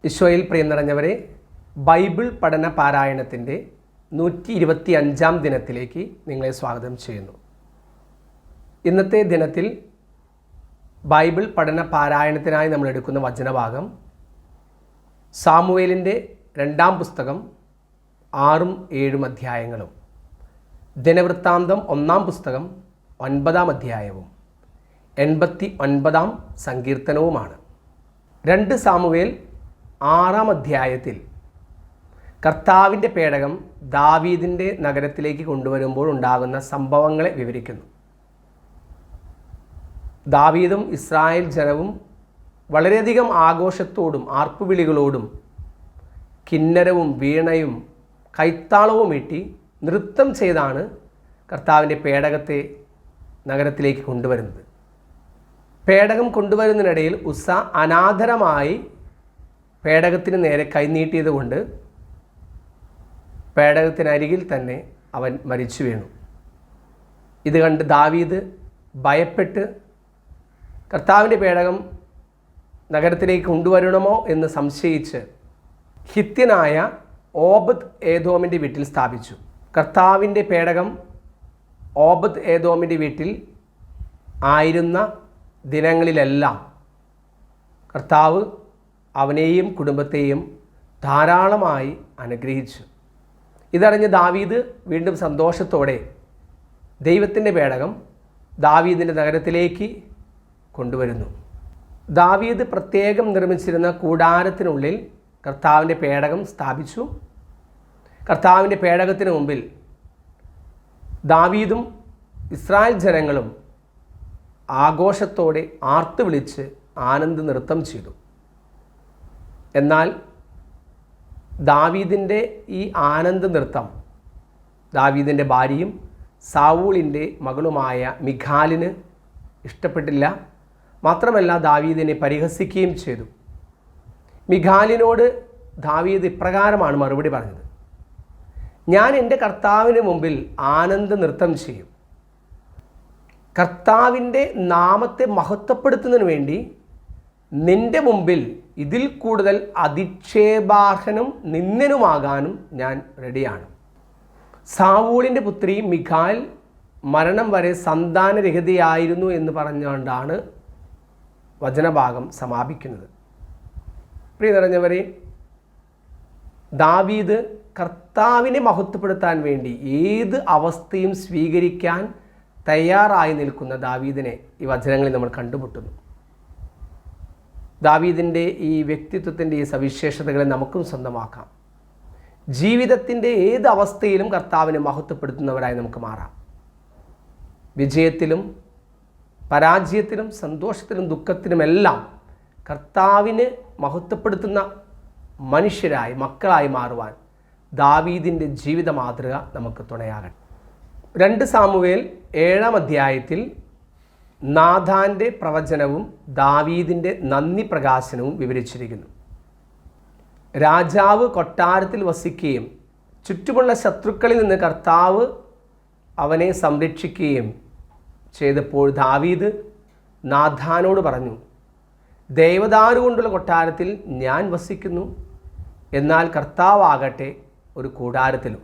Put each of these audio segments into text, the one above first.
ഈശോയിൽ പ്രിയം നിറഞ്ഞവരെ, ബൈബിൾ പഠന പാരായണത്തിൻ്റെ 125-ാം ദിനത്തിലേക്ക് നിങ്ങളെ സ്വാഗതം ചെയ്യുന്നു. ഇന്നത്തെ ദിനത്തിൽ ബൈബിൾ പഠന പാരായണത്തിനായി നമ്മൾ എടുക്കുന്ന വചനഭാഗം സാമുവേലിൻ്റെ 2-ാം പുസ്തകം 6ഉം 7ഉം അധ്യായങ്ങളും, ദിനവൃത്താന്തം 1-ാം പുസ്തകം 9-ാം അധ്യായവും 89-ാം സങ്കീർത്തനവുമാണ്. 2 സാമുവേൽ 6-ാം അധ്യായത്തിൽ കർത്താവിൻ്റെ പേടകം ദാവീദിൻ്റെ നഗരത്തിലേക്ക് കൊണ്ടുവരുമ്പോൾ ഉണ്ടാകുന്ന സംഭവങ്ങളെ വിവരിക്കുന്നു. ദാവീദും ഇസ്രായേൽ ജനവും വളരെയധികം ആഘോഷത്തോടും ആർപ്പുവിളികളോടും കിന്നരവും വീണയും കൈത്താളവും ഇട്ടി നൃത്തം ചെയ്താണ് കർത്താവിൻ്റെ പേടകത്തെ നഗരത്തിലേക്ക് കൊണ്ടുവരുന്നത്. പേടകം കൊണ്ടുവരുന്നതിനിടയിൽ ഉസ്സ അനാദരമായി പേടകത്തിന് നേരെ കൈനീട്ടിയത് കൊണ്ട് പേടകത്തിനരികിൽ തന്നെ അവൻ മരിച്ചു വീണു. ഇത് കണ്ട് ദാവീദ് ഭയപ്പെട്ട് കർത്താവിൻ്റെ പേടകം നഗരത്തിലേക്ക് കൊണ്ടുവരണമോ എന്ന് സംശയിച്ച് ഹിത്യനായ ഓബദ് ഏദോമിൻ്റെ വീട്ടിൽ സ്ഥാപിച്ചു. കർത്താവിൻ്റെ പേടകം ഓബദ് ഏദോമിൻ്റെ വീട്ടിൽ ആയിരുന്ന ദിനങ്ങളിലെല്ലാം കർത്താവ് അവനെയും കുടുംബത്തെയും ധാരാളമായി അനുഗ്രഹിച്ചു. ഇതറിഞ്ഞ് ദാവീദ് വീണ്ടും സന്തോഷത്തോടെ ദൈവത്തിൻ്റെ പേടകം ദാവീദിൻ്റെ നഗരത്തിലേക്ക് കൊണ്ടുവരുന്നു. ദാവീദ് പ്രത്യേകം നിർമ്മിച്ചിരുന്ന കൂടാരത്തിനുള്ളിൽ കർത്താവിൻ്റെ പേടകം സ്ഥാപിച്ചു. കർത്താവിൻ്റെ പേടകത്തിന് മുമ്പിൽ ദാവീദും ഇസ്രായേൽ ജനങ്ങളും ആഘോഷത്തോടെ ആർത്തു വിളിച്ച് ആനന്ദ നൃത്തം ചെയ്തു. എന്നാൽ ദാവീദിൻ്റെ ഈ ആനന്ദ നൃത്തം ദാവീദിൻ്റെ ഭാര്യയും സാവൂളിൻ്റെ മകളുമായ മിഖാലിന് ഇഷ്ടപ്പെട്ടില്ല. മാത്രമല്ല, ദാവീദിനെ പരിഹസിക്കുകയും ചെയ്തു. മിഖാലിനോട് ദാവീദ് ഇപ്രകാരമാണ് മറുപടി പറഞ്ഞത്: ഞാൻ എൻ്റെ കർത്താവിന് മുമ്പിൽ ആനന്ദ നൃത്തം ചെയ്യും. കർത്താവിൻ്റെ നാമത്തെ മഹത്വപ്പെടുത്തുന്നതിന് വേണ്ടി നിൻ്റെ മുമ്പിൽ ഇതിൽ കൂടുതൽ അധിക്ഷേപാർഹനും നിന്ദനുമാകാനും ഞാൻ റെഡിയാണ്. സാവൂളിൻ്റെ പുത്രി മിഖാൽ മരണം വരെ സന്താനരഹിതയായിരുന്നു എന്ന് പറഞ്ഞുകൊണ്ടാണ് വചനഭാഗം സമാപിക്കുന്നത്. പ്രിയ നിറഞ്ഞവരെ, ദാവീദ് കർത്താവിനെ മഹത്വപ്പെടുത്താൻ വേണ്ടി ഏത് അവസ്ഥയും സ്വീകരിക്കാൻ തയ്യാറായി നിൽക്കുന്ന ദാവീദിനെ ഈ വചനങ്ങളിൽ നമ്മൾ കണ്ടുമുട്ടുന്നു. ദാവീദിൻ്റെ ഈ വ്യക്തിത്വത്തിൻ്റെ ഈ സവിശേഷതകളെ നമുക്കും സ്വന്തമാക്കാം. ജീവിതത്തിൻ്റെ ഏത് അവസ്ഥയിലും കർത്താവിനെ മഹത്വപ്പെടുത്തുന്നവരായി നമുക്ക് മാറാം. വിജയത്തിലും പരാജയത്തിലും സന്തോഷത്തിലും ദുഃഖത്തിലുമെല്ലാം കർത്താവിനെ മഹത്വപ്പെടുത്തുന്ന മനുഷ്യരായി, മക്കളായി മാറുവാൻ ദാവീദിൻ്റെ ജീവിത മാതൃക നമുക്ക് തുണയാകട്ടെ. 2 സാമുവേൽ 7-ാം അധ്യായത്തിൽ നാഥാൻ്റെ പ്രവചനവും ദാവീദിൻ്റെ നന്ദി പ്രകാശനവും വിവരിച്ചിരിക്കുന്നു. രാജാവ് കൊട്ടാരത്തിൽ വസിക്കുകയും ചുറ്റുമുള്ള ശത്രുക്കളിൽ നിന്ന് കർത്താവ് അവനെ സംരക്ഷിക്കുകയും ചെയ്തപ്പോൾ ദാവീദ് നാഥാനോട് പറഞ്ഞു: ദേവദാരു കൊണ്ടുള്ള കൊട്ടാരത്തിൽ ഞാൻ വസിക്കുന്നു, എന്നാൽ കർത്താവാകട്ടെ ഒരു കൂടാരത്തിലും.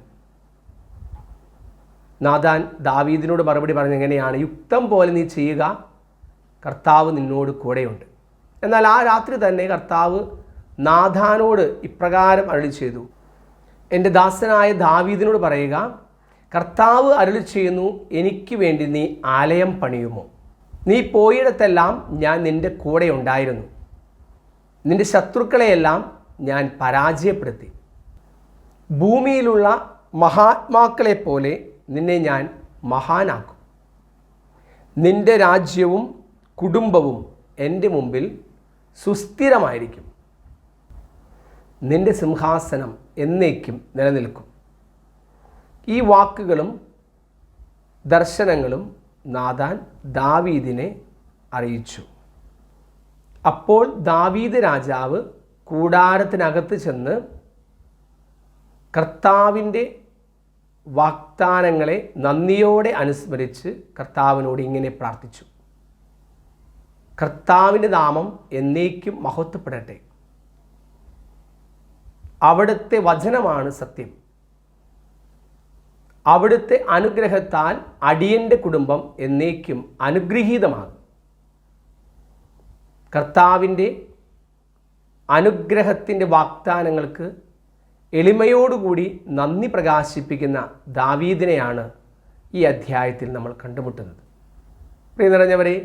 നാഥാൻ ദാവീദിനോട് മറുപടി പറഞ്ഞെങ്ങനെയാണ്: യുക്തം പോലെ നീ ചെയ്യുക, കർത്താവ് നിന്നോട് കൂടെയുണ്ട്. എന്നാൽ ആ രാത്രി തന്നെ കർത്താവ് നാഥാനോട് ഇപ്രകാരം അരുളി ചെയ്തു: എൻ്റെ ദാസനായ ദാവീദിനോട് പറയുക, കർത്താവ് അരുളി ചെയ്യുന്നു, എനിക്ക് വേണ്ടി നീ ആലയം പണിയുമോ? നീ പോയിടത്തെല്ലാം ഞാൻ നിൻ്റെ കൂടെ ഉണ്ടായിരുന്നു. നിൻ്റെ ശത്രുക്കളെയെല്ലാം ഞാൻ പരാജയപ്പെടുത്തി. ഭൂമിയിലുള്ള മഹാത്മാക്കളെപ്പോലെ നിന്നെ ഞാൻ മഹാനാക്കും. നിൻ്റെ രാജ്യവും കുടുംബവും എൻ്റെ മുമ്പിൽ സുസ്ഥിരമായിരിക്കും. നിൻ്റെ സിംഹാസനം എന്നേക്കും നിലനിൽക്കും. ഈ വാക്കുകളും ദർശനങ്ങളും നാഥാൻ ദാവീദിനെ അറിയിച്ചു. അപ്പോൾ ദാവീദ് രാജാവ് കൂടാരത്തിനകത്ത് ചെന്ന് കർത്താവിൻ്റെ വാഗ്ദാനങ്ങളെ നന്ദിയോടെ അനുസ്മരിച്ച് കർത്താവിനോട് ഇങ്ങനെ പ്രാർത്ഥിച്ചു: കർത്താവിൻ്റെ നാമം എന്നേക്കും മഹത്വപ്പെടട്ടെ. അവിടുത്തെ വചനമാണ് സത്യം. അവിടുത്തെ അനുഗ്രഹത്താൽ അടിയൻ്റെ കുടുംബം എന്നേക്കും അനുഗ്രഹീതമാകും. കർത്താവിൻ്റെ അനുഗ്രഹത്തിൻ്റെ വാഗ്ദാനങ്ങൾക്ക് എളിമയോടുകൂടി നന്ദി പ്രകാശിപ്പിക്കുന്ന ദാവീദിനെയാണ് ഈ അധ്യായത്തിൽ നമ്മൾ കണ്ടുമുട്ടുന്നത്. പ്രിയ നിറഞ്ഞവരെ,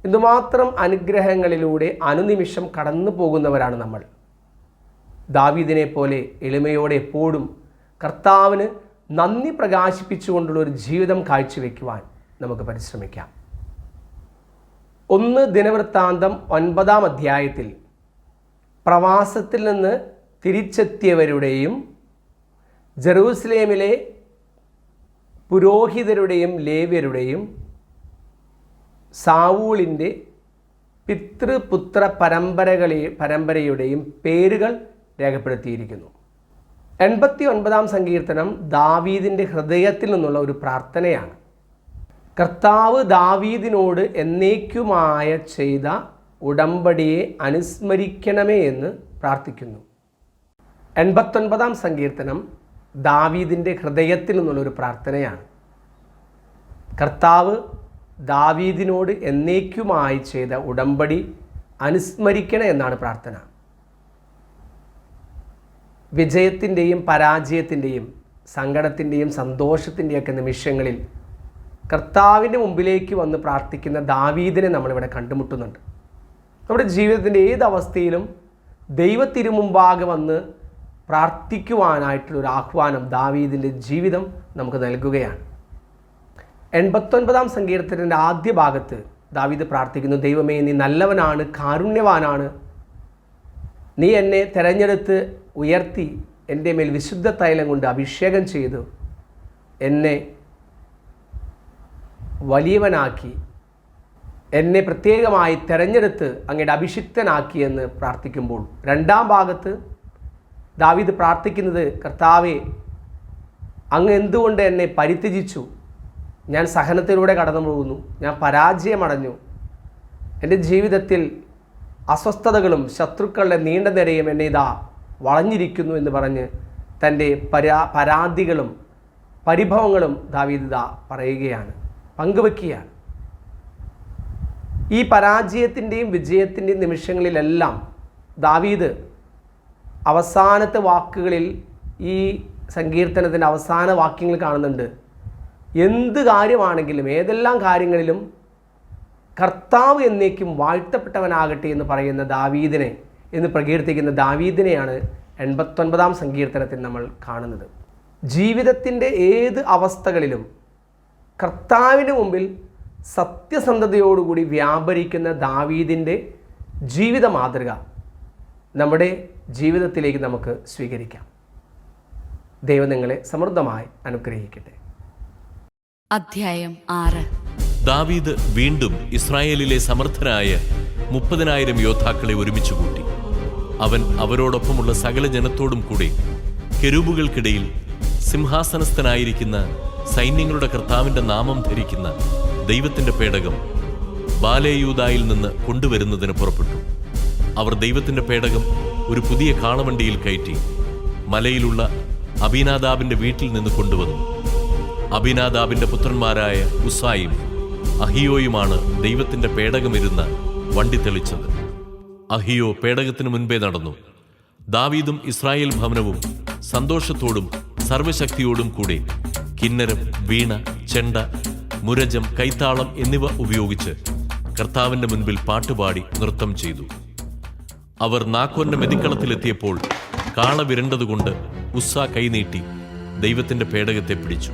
എന്തുമാത്രം അനുഗ്രഹങ്ങളിലൂടെ അനുനിമിഷം കടന്നു പോകുന്നവരാണ് നമ്മൾ. ദാവീദിനെ പോലെ എളിമയോടെ എപ്പോഴും കർത്താവിന് നന്ദി പ്രകാശിപ്പിച്ചുകൊണ്ടുള്ള ഒരു ജീവിതം കാഴ്ചവെക്കുവാൻ നമുക്ക് പരിശ്രമിക്കാം. 1 ദിനവൃത്താന്തം 9-ാം അധ്യായത്തിൽ പ്രവാസത്തിൽ നിന്ന് തിരിച്ചെത്തിയവരുടെയും ജെറൂസലേമിലെ പുരോഹിതരുടെയും ലേവ്യരുടെയും സാവൂളിൻ്റെ പിതൃപുത്ര പരമ്പരയുടെയും പേരുകൾ രേഖപ്പെടുത്തിയിരിക്കുന്നു. 89-ാം സങ്കീർത്തനം ദാവീദിൻ്റെ ഹൃദയത്തിൽ നിന്നുള്ള ഒരു പ്രാർത്ഥനയാണ്. കർത്താവ് ദാവീദിനോട് എന്നേക്കുമായ ചെയ്ത ഉടമ്പടിയെ അനുസ്മരിക്കണമേ എന്ന് പ്രാർത്ഥിക്കുന്നു. 89-ാം സങ്കീർത്തനം ദാവീദിൻ്റെ ഹൃദയത്തിൽ നിന്നുള്ളൊരു പ്രാർത്ഥനയാണ്. കർത്താവ് ദാവീദിനോട് എന്നേക്കുമായി ചെയ്ത ഉടമ്പടി അനുസ്മരിക്കണേ എന്നാണ് പ്രാർത്ഥന. വിജയത്തിൻ്റെയും പരാജയത്തിൻ്റെയും സങ്കടത്തിൻ്റെയും സന്തോഷത്തിൻ്റെയൊക്കെ നിമിഷങ്ങളിൽ കർത്താവിൻ്റെ മുമ്പിലേക്ക് വന്ന് പ്രാർത്ഥിക്കുന്ന ദാവീദിനെ നമ്മളിവിടെ കണ്ടുമുട്ടുന്നുണ്ട്. നമ്മുടെ ജീവിതത്തിൻ്റെ ഏത് അവസ്ഥയിലും ദൈവത്തിരുമുമ്പാകെ വന്ന് പ്രാർത്ഥിക്കുവാനായിട്ടുള്ളൊരു ആഹ്വാനം ദാവീദിൻ്റെ ജീവിതം നമുക്ക് നൽകുകയാണ്. 89-ാം സങ്കീർത്തനത്തിൻ്റെ ആദ്യ ഭാഗത്ത് ദാവീദ് പ്രാർത്ഥിക്കുന്നു, ദൈവമേ, നീ നല്ലവനാണ്, കാരുണ്യവാനാണ്. നീ എന്നെ തെരഞ്ഞെടുത്ത് ഉയർത്തി എൻ്റെ മേൽ വിശുദ്ധ തൈലം കൊണ്ട് അഭിഷേകം ചെയ്തു എന്നെ വലിയവനാക്കി, എന്നെ പ്രത്യേകമായി തെരഞ്ഞെടുത്ത് അങ്ങയുടെ അഭിഷിക്തനാക്കിയെന്ന് പ്രാർത്ഥിക്കുമ്പോൾ, 2-ാം ഭാഗത്ത് ദാവീദ് പ്രാർത്ഥിക്കുന്നത്, കർത്താവേ, അങ്ങ് എന്തുകൊണ്ട് എന്നെ പരിത്യജിച്ചു? ഞാൻ സഹനത്തിലൂടെ കടന്നു പോകുന്നു, ഞാൻ പരാജയമടഞ്ഞു, എൻ്റെ ജീവിതത്തിൽ അസ്വസ്ഥതകളും ശത്രുക്കളുടെ നീണ്ട നിരയും എന്നെ ഇതാ വളഞ്ഞിരിക്കുന്നു എന്ന് പറഞ്ഞ് തൻ്റെ പരാതികളും പരിഭവങ്ങളും ദാവീദ് ഇതാ പറയുകയാണ്, പങ്കുവെക്കുകയാണ്. ഈ പരാജയത്തിൻ്റെയും വിജയത്തിൻ്റെയും നിമിഷങ്ങളിലെല്ലാം ദാവീദ് അവസാനത്തെ വാക്കുകളിൽ, ഈ സങ്കീർത്തനത്തിൻ്റെ അവസാന വാക്യങ്ങൾ കാണുന്നുണ്ട്, എന്ത് കാര്യമാണെങ്കിലും ഏതെല്ലാം കാര്യങ്ങളിലും കർത്താവ് എന്നേക്കും വാഴ്ത്തപ്പെട്ടവനാകട്ടെ എന്ന് പറയുന്ന ദാവീദിനെ, എന്ന് പ്രകീർത്തിക്കുന്ന ദാവീദിനെയാണ് 89-ാം സങ്കീർത്തനത്തിൽ നമ്മൾ കാണുന്നത്. ജീവിതത്തിൻ്റെ ഏത് അവസ്ഥകളിലും കർത്താവിന് മുമ്പിൽ സത്യസന്ധതയോടുകൂടി വ്യാപരിക്കുന്ന ദാവീദിൻ്റെ ജീവിത മാതൃക നമ്മുടെ ജീവിതത്തിലേക്ക് നമുക്ക് സ്വീകരിക്കാം. ദൈവം നിങ്ങളെ സമൃദ്ധമായി അനുഗ്രഹിക്കട്ടെ. അധ്യായം 6. ദാവീദ് വീണ്ടും ഇസ്രായേലിലെ സമർത്ഥരായ 30,000 യോദ്ധാക്കളെ ഒരുമിച്ച് കൂട്ടി. അവൻ അവരോടൊപ്പമുള്ള സകല ജനത്തോടും കൂടി കെരൂബുകൾക്കിടയിൽ സിംഹാസനസ്ഥനായിരിക്കുന്ന സൈന്യങ്ങളുടെ കർത്താവിന്റെ നാമം ധരിക്കുന്ന ദൈവത്തിന്റെ പേടകം ബാലേയൂദായിൽ നിന്ന് കൊണ്ടുവരുന്നതിന് പുറപ്പെട്ടു. അവർ ദൈവത്തിന്റെ പേടകം ഒരു പുതിയ കാളവണ്ടിയിൽ കയറ്റി മലയിലുള്ള അബീനാദാബിന്റെ വീട്ടിൽ നിന്ന് കൊണ്ടുവന്നു. അബീനാദാബിന്റെ പുത്രന്മാരായ ഉസായും അഹിയോയുമാണ് ദൈവത്തിന്റെ പേടകമിരുന്ന വണ്ടി തെളിച്ചത്. അഹിയോ പേടകത്തിനു മുൻപേ നടന്നു. ദാവീദും ഇസ്രായേൽ ഭവനവും സന്തോഷത്തോടും സർവശക്തിയോടും കൂടി കിന്നരം, വീണ, ചെണ്ട, മുരജം, കൈത്താളം എന്നിവ ഉപയോഗിച്ച് കർത്താവിന്റെ മുൻപിൽ പാട്ടുപാടി നൃത്തം ചെയ്തു. അവർ നാക്കോന്റെ മെതിക്കളത്തിലെത്തിയപ്പോൾ കാള വിരണ്ടതുകൊണ്ട് ഉസ്സ കൈനീട്ടി ദൈവത്തിന്റെ പേടകത്തെ പിടിച്ചു.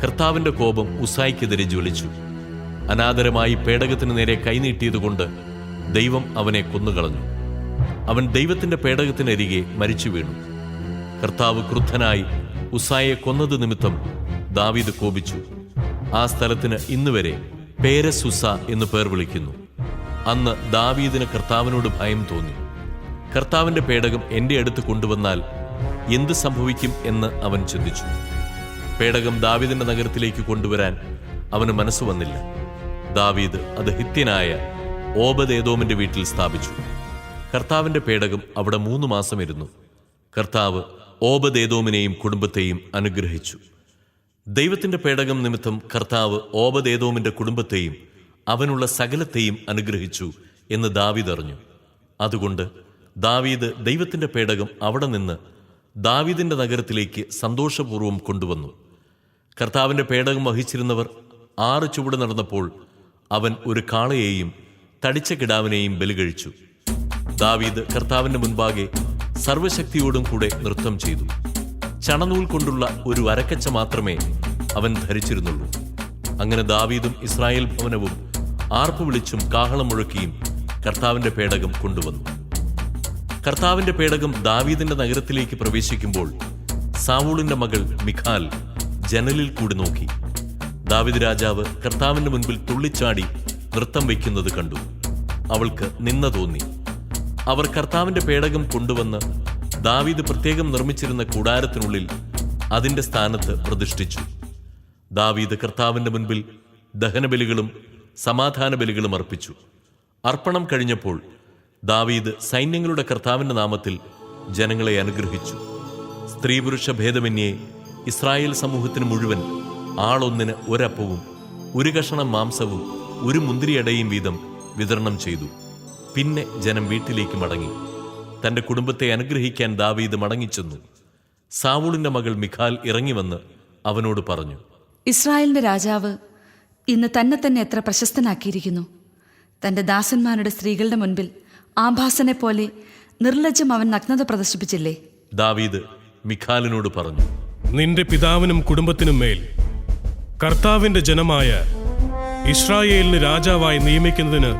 കർത്താവിന്റെ കോപം ഉസ്സായ്ക്കെതിരെ ജ്വലിച്ചു. അനാദരമായി പേടകത്തിന് നേരെ കൈനീട്ടിയതുകൊണ്ട് ദൈവം അവനെ കൊന്നുകളഞ്ഞു. അവൻ ദൈവത്തിന്റെ പേടകത്തിനരികെ മരിച്ചു വീണു. കർത്താവ് ക്രുദ്ധനായി ഉസ്സായെ കൊന്നത് നിമിത്തം ദാവീദ് കോപിച്ചു. ആ സ്ഥലത്തിന് ഇന്നുവരെ പേരസുസ എന്ന് പേർ വിളിക്കുന്നു. അന്ന് ദാവീദിന് കർത്താവിനോട് ഭയം തോന്നി. കർത്താവിന്റെ പേടകം എന്റെ അടുത്ത് കൊണ്ടുവന്നാൽ എന്ത് സംഭവിക്കും എന്ന് അവൻ ചിന്തിച്ചു. പേടകം ദാവീദിന്റെ നഗരത്തിലേക്ക് കൊണ്ടുവരാൻ അവന് മനസ്സ് വന്നില്ല. ദാവീദ് അത് ഹിത്യനായ ഓബദ്-ഏദോമിന്റെ വീട്ടിൽ സ്ഥാപിച്ചു. കർത്താവിന്റെ പേടകം അവിടെ 3 മാസം ഇരുന്നു. കർത്താവ് ഓബദേദോമിനെയും കുടുംബത്തെയും അനുഗ്രഹിച്ചു. ദൈവത്തിന്റെ പേടകം നിമിത്തം കർത്താവ് ഓബദേദോമിന്റെ കുടുംബത്തെയും അവനുള്ള സകലത്തെയും അനുഗ്രഹിച്ചു എന്ന് ദാവീദ് അറിഞ്ഞു. അതുകൊണ്ട് ദാവീദ് ദൈവത്തിന്റെ പേടകം അവിടെ നിന്ന് ദാവീദിന്റെ നഗരത്തിലേക്ക് സന്തോഷപൂർവ്വം കൊണ്ടുവന്നു. കർത്താവിന്റെ പേടകം വഹിച്ചിരുന്നവർ 6 ചുവട് നടന്നപ്പോൾ അവൻ ഒരു കാളയെയും തടിച്ച കിടാവിനെയും ബലികഴിച്ചു. ദാവീദ് കർത്താവിന്റെ മുൻപാകെ സർവശക്തിയോടും കൂടെ നൃത്തം ചെയ്തു. ചണനൂൽ കൊണ്ടുള്ള ഒരു അരക്കച്ച മാത്രമേ അവൻ ധരിച്ചിരുന്നുള്ളൂ. അങ്ങനെ ദാവീദും ഇസ്രായേൽ ഭവനവും ആർപ്പ് വിളിച്ചും കാഹളം മുഴക്കിയും കർത്താവിന്റെ പേടകം കൊണ്ടുവന്നു. കർത്താവിന്റെ പേടകം ദാവീദിന്റെ നഗരത്തിലേക്ക് പ്രവേശിക്കുമ്പോൾ സാവൂളിന്റെ മകൾ മിഖാൽ ജനലിൽ കൂടി നോക്കി. ദാവീദ് രാജാവ് കർത്താവിന്റെ മുൻപിൽ തുള്ളിച്ചാടി നൃത്തം വയ്ക്കുന്നത് കണ്ടു. അവൾക്ക് നിന്ന തോന്നി. അവർ കർത്താവിന്റെ പേടകം കൊണ്ടുവന്ന് ദാവീദ് പ്രത്യേകം നിർമ്മിച്ചിരുന്ന കൂടാരത്തിനുള്ളിൽ അതിന്റെ സ്ഥാനത്ത് പ്രതിഷ്ഠിച്ചു. ദാവീദ് കർത്താവിന്റെ മുൻപിൽ ദഹനബലികളും സമാധാന ബലികളും അർപ്പിച്ചു. അർപ്പണം കഴിഞ്ഞപ്പോൾ ദാവീദ് സൈന്യങ്ങളുടെ കർത്താവിന്റെ നാമത്തിൽ ജനങ്ങളെ അനുഗ്രഹിച്ചു. സ്ത്രീ പുരുഷ ഭേദമന്യേ ഇസ്രായേൽ സമൂഹത്തിന് മുഴുവൻ ആളൊന്നിന് ഒരപ്പവും 1 കഷണം മാംസവും 1 മുന്തിരിയടയും വീതം വിതരണം ചെയ്തു. പിന്നെ ജനം വീട്ടിലേക്ക് മടങ്ങി. തന്റെ കുടുംബത്തെ അനുഗ്രഹിക്കാൻ ദാവീദ് മടങ്ങിച്ചെന്നു. സാവൂളിന്റെ മകൾ മിഖാൽ ഇറങ്ങിവന്ന് അവനോട് പറഞ്ഞു, ഇസ്രായേലിന്റെ രാജാവ് ഇന്ന് തന്നെ എത്ര പ്രശസ്തനാക്കിയിരിക്കുന്നു. തന്റെ ദാസന്മാരുടെ സ്ത്രീകളുടെ മുൻപിൽ ആഭാസനെ പോലെ നിർലജ്ജം അവൻ നഗ്നത പ്രദർശിപ്പിച്ചില്ലേ? ദാവീദ് മിഖാലിനോട് പറഞ്ഞു, നിന്റെ പിതാവിനും കുടുംബത്തിനും മേൽ കർത്താവിന്റെ ജനമായ ഇസ്രായേലിന് രാജാവായി നിയമിക്കുന്നതിന്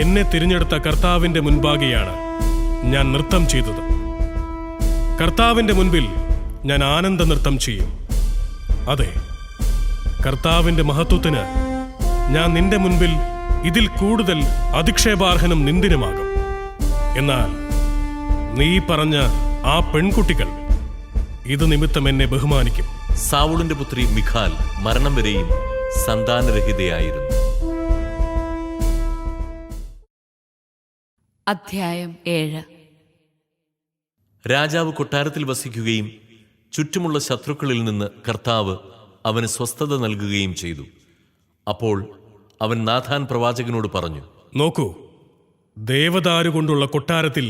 എന്നെ തിരഞ്ഞെടുത്ത കർത്താവിന്റെ മുൻപാകെയാണ് ഞാൻ നൃത്തം ചെയ്തത്. കർത്താവിന്റെ മുൻപിൽ ഞാൻ ആനന്ദ നൃത്തം ചെയ്യും. അതെ, കർത്താവിന്റെ മഹത്വത്തിന് ഞാൻ നിന്റെ മുൻപിൽ ഇതിൽ കൂടുതൽ അധിക്ഷേപാർഹനും നിന്ദിനുമാകും. എന്നാൽ നീ പറഞ്ഞ ആ പെൺകുട്ടികൾ ഇത് നിമിത്തം എന്നെ ബഹുമാനിക്കും. സാവൂളിന്റെ പുത്രി മിഖാൽ മരണം വരെയും സന്താനരഹിതയായിരുന്നു. അധ്യായം 7. രാജാവ് കൊട്ടാരത്തിൽ വസിക്കുകയും ചുറ്റുമുള്ള ശത്രുക്കളിൽ നിന്ന് കർത്താവ് അവന് സ്വസ്ഥത നൽകുകയും ചെയ്തു. അപ്പോൾ അവൻ നാഥാൻ പ്രവാചകനോട് പറഞ്ഞു, നോക്കൂ, ദേവദാരു കൊണ്ടുള്ള കൊട്ടാരത്തിൽ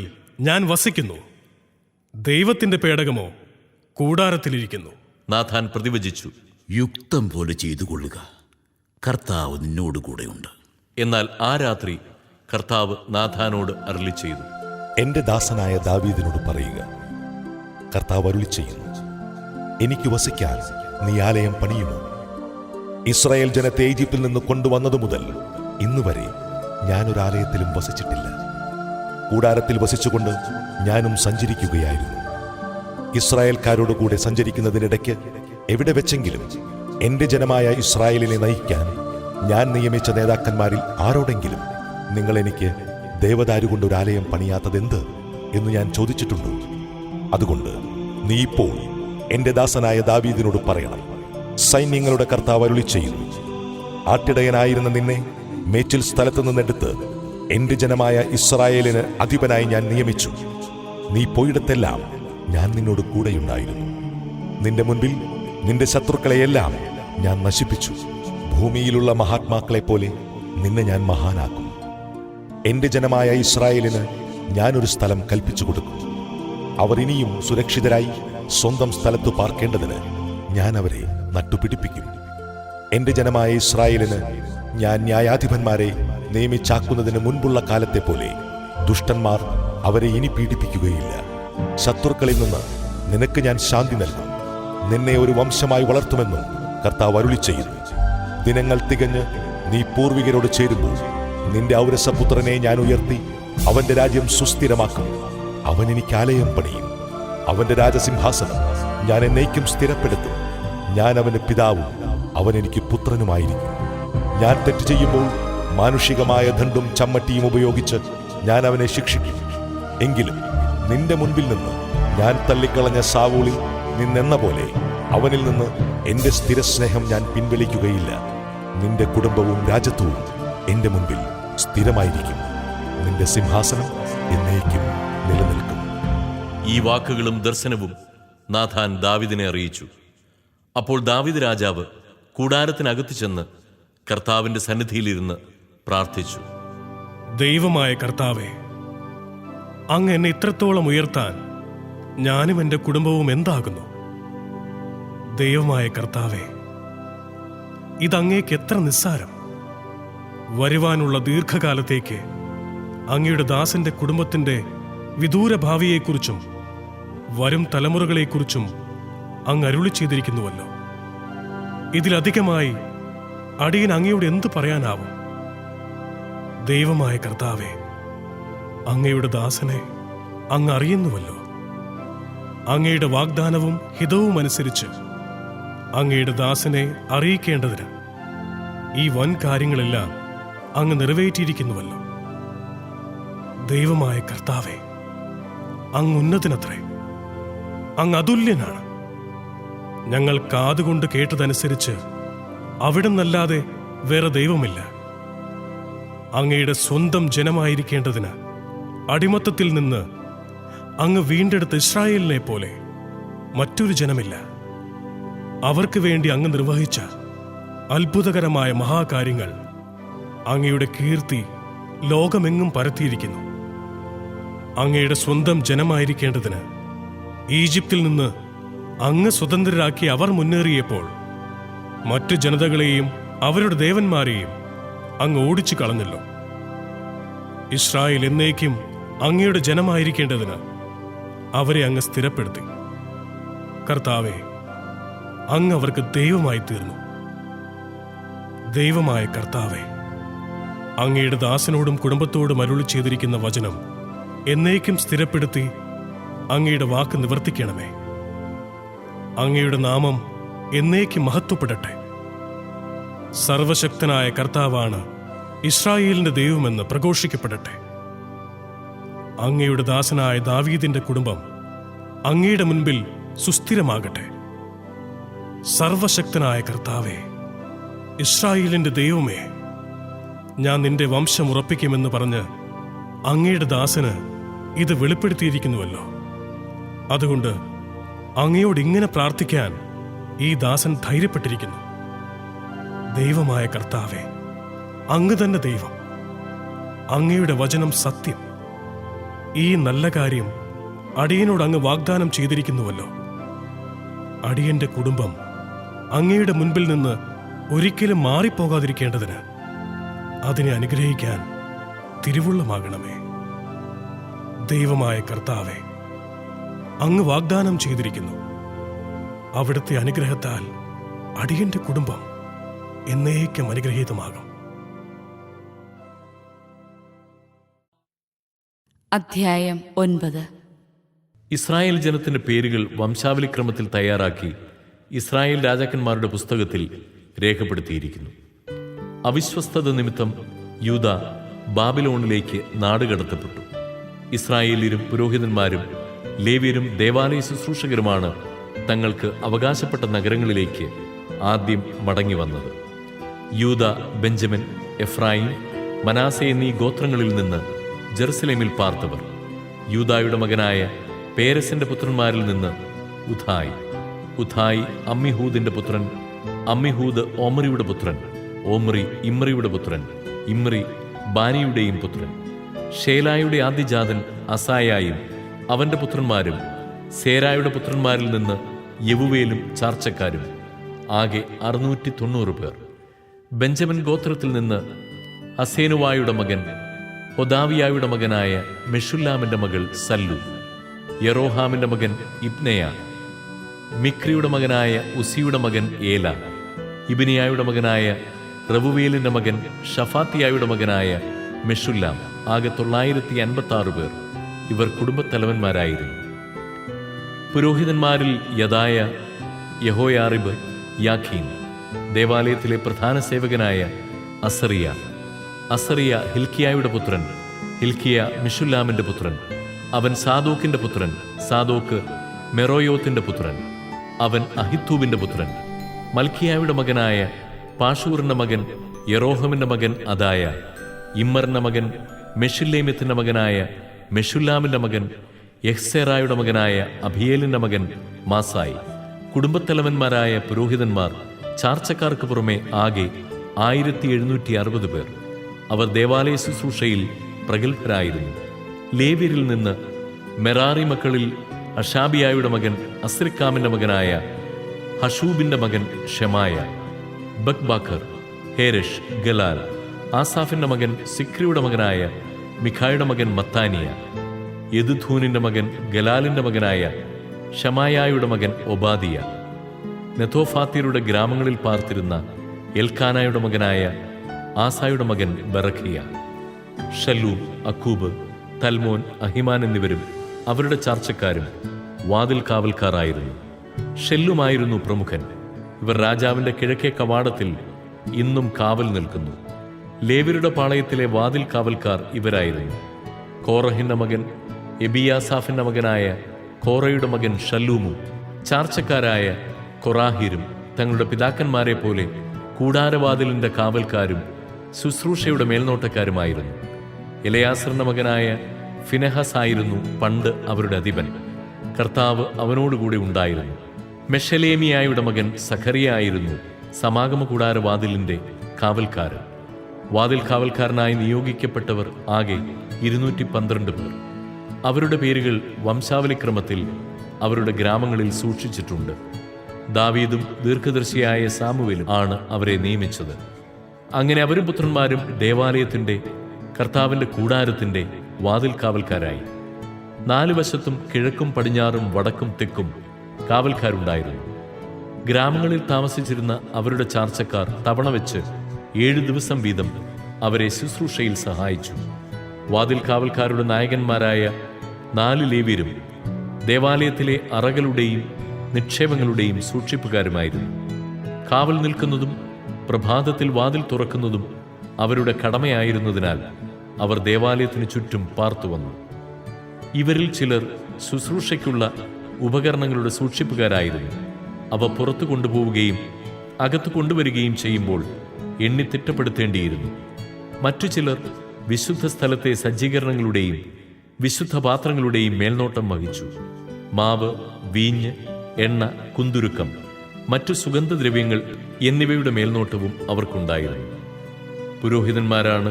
ഞാൻ വസിക്കുന്നു. ദൈവത്തിന്റെ പേടകമോ കൂടാരത്തിലിരിക്കുന്നു. നാഥാൻ പ്രതിവചിച്ചു, യുക്തം പോലെ ചെയ്തുകൊള്ളുക, കർത്താവ് നിന്നോടുകൂടെയുണ്ട്. എന്നാൽ ആ രാത്രി കർത്താവ് നാഥാനോട് അരുളി ചെയ്തു, എന്റെ ദാസനായ ദാവീദിനോട് പറയുക, കർത്താവ് അരുളി ചെയ്യുന്നു, എനിക്ക് വസിക്കാൻ നീ ആലയം പണിയുമോ? ഇസ്രായേൽ ജനത്തെ ഈജിപ്തിൽ നിന്ന് കൊണ്ടുവന്നതു മുതൽ ഇന്നുവരെ ഞാനൊരാലയത്തിലും വസിച്ചിട്ടില്ല. കൂടാരത്തിൽ വസിച്ചുകൊണ്ട് ഞാനും സഞ്ചരിക്കുകയായിരുന്നു. ഇസ്രായേൽക്കാരോടുകൂടെ സഞ്ചരിക്കുന്നതിനിടയ്ക്ക് എവിടെ വെച്ചെങ്കിലും എന്റെ ജനമായ ഇസ്രായേലിനെ നയിക്കാൻ ഞാൻ നിയമിച്ച നേതാക്കന്മാരിൽ ആരോടെങ്കിലും നിങ്ങൾ എനിക്ക് ദേവദാരു കൊണ്ട് ഒരു ആലയം പണിയാത്തതെന്ത് എന്ന് ഞാൻ ചോദിച്ചിട്ടുണ്ടോ? അതുകൊണ്ട് നീ ഇപ്പോൾ എന്റെ ദാസനായ ദാവീദിനോട് പറയണം, സൈന്യങ്ങളുടെ കർത്താവ് അരുളി ചെയ്യുന്നു, ആട്ടിടയനായിരുന്ന നിന്നെ മേച്ചിൽ സ്ഥലത്ത് നിന്നെടുത്ത് എന്റെ ജനമായ ഇസ്രായേലിന് അധിപനായി ഞാൻ നിയമിച്ചു. നീ പോയിടത്തെല്ലാം ഞാൻ നിന്നോട് കൂടെയുണ്ടായിരുന്നു. നിന്റെ മുൻപിൽ നിന്റെ ശത്രുക്കളെയെല്ലാം ഞാൻ നശിപ്പിച്ചു. ഭൂമിയിലുള്ള മഹാത്മാക്കളെ പോലെ നിന്നെ ഞാൻ മഹാനാക്കും. എന്റെ ജനമായ ഇസ്രായേലിന് ഞാനൊരു സ്ഥലം കൽപ്പിച്ചു കൊടുക്കും. അവർ ഇനിയും സുരക്ഷിതരായി സ്വന്തം സ്ഥലത്ത് പാർക്കേണ്ടതിന് ഞാൻ അവരെ നട്ടുപിടിപ്പിക്കും. എന്റെ ജനമായ ഇസ്രായേലിന് ഞാൻ ന്യായാധിപന്മാരെ നിയമിച്ചാക്കുന്നതിന് മുൻപുള്ള കാലത്തെ പോലെ ദുഷ്ടന്മാർ അവരെ ഇനി പീഡിപ്പിക്കുകയില്ല. ശത്രുക്കളിൽ നിന്ന് നിനക്ക് ഞാൻ ശാന്തി നൽകും. നിന്നെ ഒരു വംശമായി വളർത്തുമെന്നും കർത്താവ് അരുളി ചെയ്യുന്നു. ദിനങ്ങൾ തികഞ്ഞ് നീ പൂർവികരോട് ചേരുമ്പോൾ നിന്റെ ഔരസപുത്രനെ ഞാൻ ഉയർത്തി അവന്റെ രാജ്യം സുസ്ഥിരമാക്കും. അവൻ എനിക്ക് ആലയം പണിയും. അവന്റെ രാജസിംഹാസനം ഞാൻ എന്നേക്കും സ്ഥിരപ്പെടുത്തും. ഞാൻ അവന് പിതാവും അവൻ എനിക്ക് പുത്രനുമായിരിക്കും. ഞാൻ തെറ്റ് ചെയ്യുമ്പോൾ മാനുഷികമായ ദണ്ഡും ചമ്മട്ടിയും ഉപയോഗിച്ച് ഞാൻ അവനെ ശിക്ഷിക്കും. എങ്കിലും നിന്റെ മുൻപിൽ നിന്ന് ഞാൻ തള്ളിക്കളഞ്ഞ സാവൂളിൽ നിന്നെന്ന പോലെ അവനിൽ നിന്ന് എന്റെ സ്ഥിരസ്നേഹം ഞാൻ പിൻവലിക്കുകയില്ല. നിന്റെ കുടുംബവും രാജത്വവും എന്റെ മുൻപിൽ സ്ഥിരമായിരിക്കും. നിന്റെ സിംഹാസനം എന്നേക്കും നിലനിൽക്കും. ഈ വാക്കുകളും ദർശനവും നാഥാൻ ദാവീദിനെ അറിയിച്ചു. അപ്പോൾ ദാവീദ് രാജാവ് കൂടാരത്തിനകത്ത് ചെന്ന് കർത്താവിന്റെ സന്നിധിയിലിരുന്ന് പ്രാർത്ഥിച്ചു. ദൈവമായ കർത്താവേ, അങ്ങ് എന്നെ ഇത്രത്തോളം ഉയർത്താൻ ഞാനും എൻ്റെ കുടുംബവും എന്താകുന്നു? ദൈവമായ കർത്താവേ, ഇതങ്ങേക്ക് എത്ര നിസ്സാരം! വരുവാനുള്ള ദീർഘകാലത്തേക്ക് അങ്ങയുടെ ദാസന്റെ കുടുംബത്തിന്റെ വിദൂര ഭാവിയെക്കുറിച്ചും വരും തലമുറകളെക്കുറിച്ചും അങ്ങ് അരുളി ചെയ്തിരിക്കുന്നുവല്ലോ. ഇതിലധികമായി അടിയൻ അങ്ങയോട് എന്തു പറയാനാവും? ദൈവമായ കർത്താവേ, അങ്ങയുടെ ദാസനെ അങ്ങ് അറിയുന്നുവല്ലോ. അങ്ങയുടെ വാഗ്ദാനവും ഹിതവും അനുസരിച്ച് അങ്ങയുടെ ദാസനെ അറിയിക്കേണ്ടതിന് ഈ വൻ കാര്യങ്ങളെല്ലാം അങ്ങ് നിറവേറ്റിയിരിക്കുന്നുവല്ലോ. ദൈവമായ കർത്താവേ, അങ്ങ് ഉന്നതനത്രേ, അങ്ങ് അതുല്യനാണ്. ഞങ്ങൾ കാതുകൊണ്ട് കേട്ടതനുസരിച്ച് അവിടുന്നല്ലാതെ വേറെ ദൈവമില്ല. അങ്ങയുടെ സ്വന്തം ജനമായിരിക്കേണ്ടതിന് അടിമത്തത്തിൽ നിന്ന് അങ്ങ് വീണ്ടെടുത്ത ഇസ്രായേലിനെ പോലെ മറ്റൊരു ജനമില്ല. അവർക്ക് വേണ്ടി അങ്ങ് നിർവഹിച്ച അത്ഭുതകരമായ മഹാകാര്യങ്ങൾ അങ്ങയുടെ കീർത്തി ലോകമെങ്ങും പരത്തിയിരിക്കുന്നു. അങ്ങയുടെ സ്വന്തം ജനമായിരിക്കേണ്ടതിന് ഈജിപ്തിൽ നിന്ന് അങ്ങ് സ്വതന്ത്രരാക്കി അവർ മുന്നേറിയപ്പോൾ മറ്റു ജനതകളെയും അവരുടെ ദേവന്മാരെയും അങ്ങ് ഓടിച്ചു കളഞ്ഞല്ലോ. ഇസ്രായേൽ എന്നേക്കും അങ്ങയുടെ ജനമായിരിക്കേണ്ടതിന് അവരെ അങ്ങ് സ്ഥിരപ്പെടുത്തി. കർത്താവേ, അങ്ങ് അവർക്ക് ദൈവമായി തീർന്നു. ദൈവമായ കർത്താവേ, അങ്ങയുടെ ദാസനോടും കുടുംബത്തോടും അരുളി ചെയ്തിരിക്കുന്ന വചനം എന്നേക്കും സ്ഥിരപ്പെടുത്തി അങ്ങയുടെ വാക്ക് നിവർത്തിക്കണമേ. അങ്ങയുടെ നാമം എന്നേക്കും മഹത്വപ്പെടട്ടെ. സർവശക്തനായ കർത്താവാണ് ഇസ്രായേലിന്റെ ദൈവമെന്ന് പ്രഘോഷിക്കപ്പെടട്ടെ. അങ്ങയുടെ ദാസനായ ദാവീദിന്റെ കുടുംബം അങ്ങയുടെ മുൻപിൽ സുസ്ഥിരമാകട്ടെ. സർവശക്തനായ കർത്താവേ, ഇസ്രായേലിന്റെ ദൈവമേ, ഞാൻ നിന്റെ വംശം ഉറപ്പിക്കുമെന്ന് പറഞ്ഞ് അങ്ങയുടെ ദാസന് ഇത് വെളിപ്പെടുത്തിയിരിക്കുന്നുവല്ലോ. അതുകൊണ്ട് അങ്ങയോട് ഇങ്ങനെ പ്രാർത്ഥിക്കാൻ ഈ ദാസൻ ധൈര്യപ്പെട്ടിരിക്കുന്നു. ദൈവമായ കർത്താവേ, അങ്ങ് തന്നെ ദൈവം. അങ്ങയുടെ വചനം സത്യം. ഈ നല്ല കാര്യം അടിയനോട് അങ്ങ് വാഗ്ദാനം ചെയ്തിരിക്കുന്നുവല്ലോ. അടിയന്റെ കുടുംബം അങ്ങയുടെ മുൻപിൽ നിന്ന് ഒരിക്കലും മാറിപ്പോകാതിരിക്കേണ്ടതിന് അതിനെ അനുഗ്രഹിക്കാൻ തിരുവുള്ളമാകണമേ. ദൈവമായ കർത്താവേ, അങ്ങ് വാഗ്ദാനം ചെയ്തിരിക്കുന്നു. അവിടുത്തെ അനുഗ്രഹത്താൽ അടിയന്റെ കുടുംബം എന്നേക്കും അനുഗ്രഹീതമാകും. അധ്യായം 9. ഇസ്രായേൽ ജനത്തിന്റെ പേരുകൾ വംശാവലിക്രമത്തിൽ തയ്യാറാക്കി ഇസ്രായേൽ രാജാക്കന്മാരുടെ പുസ്തകത്തിൽ രേഖപ്പെടുത്തിയിരിക്കുന്നു. അവിശ്വസ്തത നിമിത്തം യൂദ ബാബിലോണിലേക്ക് നാടുകടത്തപ്പെട്ടു. ഇസ്രായേലിയരും പുരോഹിതന്മാരും ലേവ്യരും ദേവാലയ ശുശ്രൂഷകരുമാണ് തങ്ങൾക്ക് അവകാശപ്പെട്ട നഗരങ്ങളിലേക്ക് ആദ്യം മടങ്ങി വന്നത്. യൂദ, ബെഞ്ചമിൻ, എഫ്രായിം, മനാസെ എന്നീ ഗോത്രങ്ങളിൽ നിന്ന് ജെറുസലേമിൽ പാർത്തവർ. യൂദായുടെ മകനായ പേരസിന്റെ പുത്രന്മാരിൽ നിന്ന് ഉഥായ് അമ്മിഹൂദിന്റെ പുത്രൻ, അമ്മിഹൂദ് ഓമറിയുടെ പുത്രൻ, ഓമറി ഇമ്രിയുടെ പുത്രൻ, ഇമ്രി ബാനിയുടെയും പുത്രൻ. ഷേലായുടെ ആദ്യജാതൻ അസായായും അവന്റെ പുത്രന്മാരും. സേരായുടെ പുത്രന്മാരിൽ നിന്ന് യവുവേലും ചാർച്ചക്കാരും. ആകെ 690 പേർ. ബെഞ്ചമിൻ ഗോത്രത്തിൽ നിന്ന് ഹസേനുവായുടെ മകൻ ഒദാവിയായുടെ മകനായ മെഷുല്ലാമിന്റെ മകൾ സല്ലു, യെറോഹാമിന്റെ മകൻ ഇബ്നെയ, മിക്രിയുടെ മകനായ ഉസിയുടെ മകൻ ഏല, ഇബിനിയായുടെ മകനായ റവുവേലിന്റെ മകൻ ഷഫാത്തിയായുടെ മകനായ മെഷുല്ലാം. ആകെ 956 പേർ. ഇവർ കുടുംബത്തലവന്മാരായിരുന്നു. പുരോഹിതന്മാരിൽ യദായ, യഹോയാറിബ്, യാഖീൻ. ദേവാലയത്തിലെ പ്രധാന സേവകനായ അസറിയ ഹിൽക്കിയായുടെ പുത്രൻ, ഹിൽക്കിയ മിഷുല്ലാമിന്റെ പുത്രൻ. അവൻ സാദോക്കിന്റെ പുത്രൻ, സാദോക്ക് മെറോയോത്തിന്റെ പുത്രൻ. അവൻ അഹിത്തൂബിന്റെ പുത്രൻ. മൽക്കിയായുടെ മകനായ പാഷൂറിന്റെ മകൻ യെറോഹമിന്റെ മകൻ അദായ, ഇമ്മറിന്റെ മകൻ മെഷുല്ലേമിത്തിന്റെ മകനായ മെഷുല്ലാമിന്റെ മകൻ യഹ്സേറായുടെ മകനായ അബിയേലിന്റെ മകൻ മാസായി. കുടുംബത്തലവന്മാരായ പുരോഹിതന്മാർ ചാർച്ചക്കാർക്ക് പുറമെ ആകെ 1760 പേർ. അവർ ദേവാലയ ശുശ്രൂഷയിൽ പ്രഗത്ഭരായിരുന്നു. ലേവ്യരിൽ നിന്ന് മെറാറി മക്കളിൽ അഷാബിയായുടെ മകൻ അസ്രിക്കാമിന്റെ മകനായ ഹഷൂബിന്റെ മകൻ ഷെമായ, ബക്ബാക്കർ, ഹേരഷ്, ഗലാൽ, ആസാഫിന്റെ മകൻ സിക്രിയുടെ മകനായ മിഖായുടെ മകൻ മത്താനിയ, യദുഥൂനിന്റെ മകൻ ഗലാലിന്റെ മകനായ ഷമായായുടെ മകൻ ഒബാദിയ, നെതോഫാത്യരുടെ ഗ്രാമങ്ങളിൽ പാർത്തിരുന്ന എൽക്കാനായുടെ മകനായ ആസായുടെ മകൻ ബറഖിയ, ഷല്ലൂം, അക്കൂബ്, തൽമോൻ, അഹിമാൻ എന്നിവരും അവരുടെ ചാർച്ചക്കാരും വാതിൽ കാവൽക്കാരായിരുന്നു. ഷെല്ലുമായിരുന്നു പ്രമുഖൻ. ഇവർ രാജാവിന്റെ കിഴക്കേ കവാടത്തിൽ ഇന്നും കാവൽ നിൽക്കുന്നു. ലേവ്യരുടെ പാളയത്തിലെ വാതിൽ കാവൽക്കാർ ഇവരായിരുന്നു: കോറഹിന്റെ മകൻ എബിയാസാഫിന്റെ മകനായ കോറയുടെ മകൻ ഷല്ലൂമും ചാർച്ചക്കാരായ കൊറാഹിരും തങ്ങളുടെ പിതാക്കന്മാരെ പോലെ കൂടാരവാതിലിന്റെ കാവൽക്കാരും ശുശ്രൂഷയുടെ മേൽനോട്ടക്കാരുമായിരുന്നു. എലയാസറിന്റെ മകനായ ഫിനെഹസ് ആയിരുന്നു പണ്ട് അവരുടെ അധിപൻ. കർത്താവ് അവനോടുകൂടി ഉണ്ടായിരുന്നു. മെഷലേമിയായുടെ മകൻ സഖറിയ ആയിരുന്നു സമാഗമ കൂടാരവാതിലിന്റെ കാവൽക്കാരൻ. വാതിൽ കാവൽക്കാരനായി നിയോഗിക്കപ്പെട്ടവർ ആകെ 212 പേർ. അവരുടെ പേരുകൾ വംശാവലിക്രമത്തിൽ അവരുടെ ഗ്രാമങ്ങളിൽ സൂക്ഷിച്ചിട്ടുണ്ട്. ദാവീദും ദീർഘദർശിയായ സാമുവേലും ആണ് അവരെ നിയമിച്ചത്. അങ്ങനെ അവരും പുത്രന്മാരും ദേവാലയത്തിന്റെ, കർത്താവിന്റെ കൂടാരത്തിന്റെ വാതിൽ കാവൽക്കാരായി. 4 വശത്തും കിഴക്കും പടിഞ്ഞാറും വടക്കും തെക്കും കാവൽക്കാരുണ്ടായിരുന്നു. ഗ്രാമങ്ങളിൽ താമസിച്ചിരുന്ന അവരുടെ ചാർച്ചക്കാർ തവണ വെച്ച് 7 ദിവസം വീതം അവരെ ശുശ്രൂഷയിൽ സഹായിച്ചു. വാതിൽ കാവൽക്കാരുടെ നായകന്മാരായ 4 ലേവ്യരും ദേവാലയത്തിലെ അറകളുടെയും നിക്ഷേപങ്ങളുടെയും സൂക്ഷിപ്പുകാരുമായിരുന്നു. കാവൽ നിൽക്കുന്നതും പ്രഭാതത്തിൽ വാതിൽ തുറക്കുന്നതും അവരുടെ കടമയായിരുന്നതിനാൽ അവർ ദേവാലയത്തിനു ചുറ്റും പാർത്തുവന്നു. ഇവരിൽ ചിലർ ശുശ്രൂഷയ്ക്കുള്ള ഉപകരണങ്ങളുടെ സൂക്ഷിപ്പുകാരായിരുന്നു. അവ പുറത്തു കൊണ്ടുപോവുകയും അകത്ത് കൊണ്ടുവരികയും ചെയ്യുമ്പോൾ എണ്ണി തിട്ടപ്പെടുത്തേണ്ടിയിരുന്നു. മറ്റു ചിലർ വിശുദ്ധ സ്ഥലത്തെ സജ്ജീകരണങ്ങളുടെയും വിശുദ്ധ പാത്രങ്ങളുടെയും മേൽനോട്ടം വഹിച്ചു. മാവ്, വീഞ്ഞ്, എണ്ണ, കുന്തുരുക്കം, മറ്റു സുഗന്ധദ്രവ്യങ്ങൾ എന്നിവയുടെ മേൽനോട്ടവും അവർക്കുണ്ടായിരുന്നു. പുരോഹിതന്മാരാണ്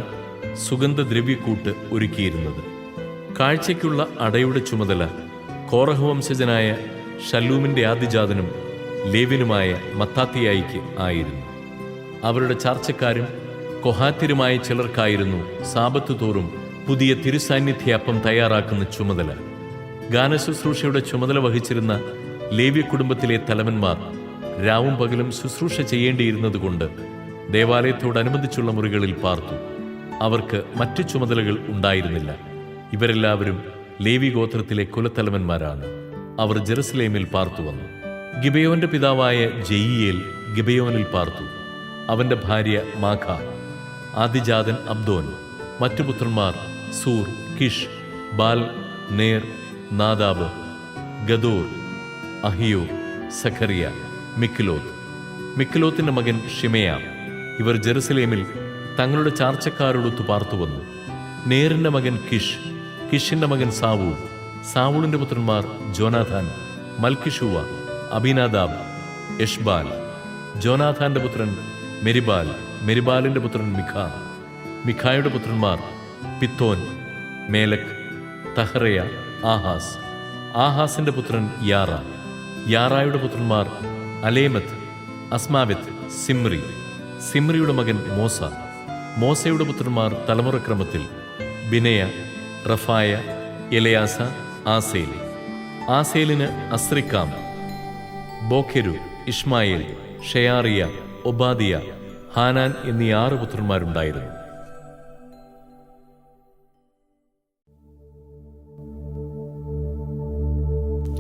സുഗന്ധദ്രവ്യക്കൂട്ട് ഒരുക്കിയിരുന്നത്. കാഴ്ചയ്ക്കുള്ള അടയുടെ ചുമതല കോറഹ് വംശജനായ ഷല്ലൂമിന്റെ ആദ്യജാതനും ലേവ്യനുമായ മത്താത്തിയായിക്ക് ആയിരുന്നു. അവരുടെ ചാർച്ചക്കാരും കൊഹാത്യരുമായ ചിലർക്കായിരുന്നു സാബത്ത് തോറും പുതിയ തിരുസാന്നിധ്യാപ്പം തയ്യാറാക്കുന്ന ചുമതല. ഗാനശുശ്രൂഷയുടെ ചുമതല വഹിച്ചിരുന്ന ലേവ്യ കുടുംബത്തിലെ തലവന്മാർ രാവും പകലും ശുശ്രൂഷ ചെയ്യേണ്ടിയിരുന്നതുകൊണ്ട് ദേവാലയത്തോടനുബന്ധിച്ചുള്ള മുറികളിൽ പാർത്തു. അവർക്ക് മറ്റു ചുമതലകൾ ഉണ്ടായിരുന്നില്ല. ഇവരെല്ലാവരും ലേവി ഗോത്രത്തിലെ കുലത്തലവന്മാരാണ്. അവർ ജെറുസലേമിൽ പാർത്തുവന്നു. ഗിബെയോന്റെ പിതാവായ ജെയിയേൽ ഗിബെയോനിൽ പാർത്തു. അവന്റെ ഭാര്യ മാഖ, ആദിജാതൻ അബ്ദോൻ. മറ്റു പുത്രന്മാർ സൂർ, കിഷ്, ബാൽ, നേർ, നാദാബ്, ഗദോർ, അഹിയോ, സഖറിയ, മിക്ലോത്ത്. മിക്ലോത്തിന്റെ മകൻ ഷിമയ. ഇവർ ജെറുസലേമിൽ തങ്ങളുടെ ചാർച്ചക്കാരോടൊത്തു പാർത്തുവന്നു. നേറിന്റെ മകൻ കിഷ്, കിഷിന്റെ മകൻ സാവൂൾ. സാവൂളിന്റെ പുത്രന്മാർ ജോനാഥാൻ, മൽക്കിഷൂവ, അബിനാദാബ്, എഷ്ബാൽ. ജോനാഥാന്റെ പുത്രൻ മെരിബാൽ, മെരിബാലിന്റെ പുത്രൻ മിഖ. മിഖായുടെ പുത്രന്മാർ പിത്തോൻ, മേലക്, തഹറയ, ആഹാസ്. ആഹാസിന്റെ പുത്രൻ യാറ. യാറായുടെ പുത്രന്മാർ അലേമത്ത്, അസ്മാവെത്ത്, സിമ്രി. സിമ്രിയുടെ മകൻ മോസ. മോസയുടെ പുത്രന്മാർ തലമുറക്രമത്തിൽ ബിനയ, റഫായ, എലയാസ, ആസേൽ. ആസേലിന് അസ്രിക്കാം, ബോഖെരു, ഇഷ്മായേൽ, ഷെയാറിയ, ഒബാദിയ, ഹാനാൻ എന്നീ 6 പുത്രന്മാരുണ്ടായിരുന്നു.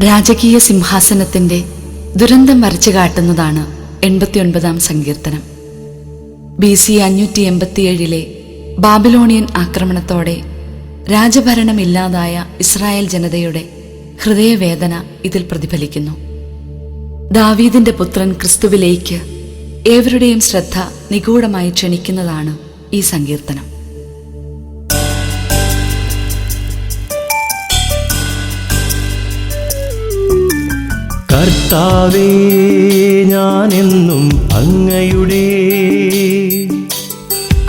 രാജകീയ സിംഹാസനത്തിന്റെ ദുരന്തം വരച്ചു കാട്ടുന്നതാണ് 89-ാം സങ്കീർത്തനം. BC 587 ബാബിലോണിയൻ ആക്രമണത്തോടെ രാജഭരണമില്ലാതായ ഇസ്രായേൽ ജനതയുടെ ഹൃദയവേദന ഇതിൽ പ്രതിഫലിക്കുന്നു. ദാവീദിന്റെ പുത്രൻ ക്രിസ്തുവിലേക്ക് ഏവരുടെയും ശ്രദ്ധ നിഗൂഢമായി ക്ഷണിക്കുന്നതാണ് ഈ സങ്കീർത്തനം. കർത്താവേ, ഞാനെന്നും അങ്ങയുടെ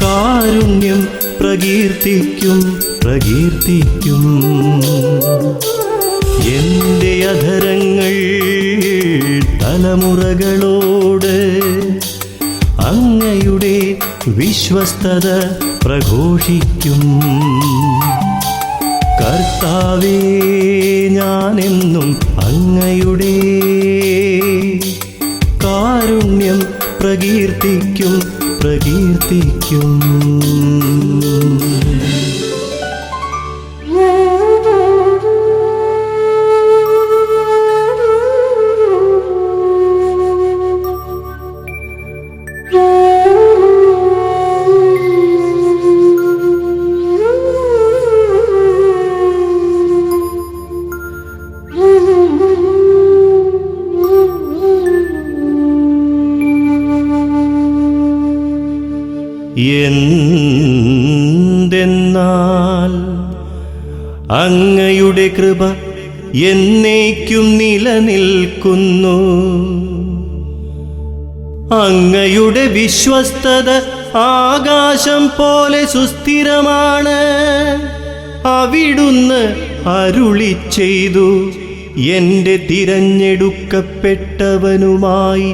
കാരുണ്യം പ്രകീർത്തിക്കും പ്രകീർത്തിക്കും. എൻ്റെ അധരങ്ങൾ തലമുറകളോട് അങ്ങയുടെ വിശ്വസ്തത പ്രഘോഷിക്കും. കർത്താവേ, ഞാനെന്നും അങ്ങയുടെ കാരുണ്യം പ്രകീർത്തിക്കും പ്രകീർത്തിക്കും. എന്തെന്നാൽ അങ്ങയുടെ കൃപ എന്നേക്കും നിലനിൽക്കുന്നു. അങ്ങയുടെ വിശ്വസ്തത ആകാശം പോലെ സുസ്ഥിരമാണ്. അവിടുന്ന് അരുളി ചെയ്തു, എൻ്റെ തിരഞ്ഞെടുക്കപ്പെട്ടവനുമായി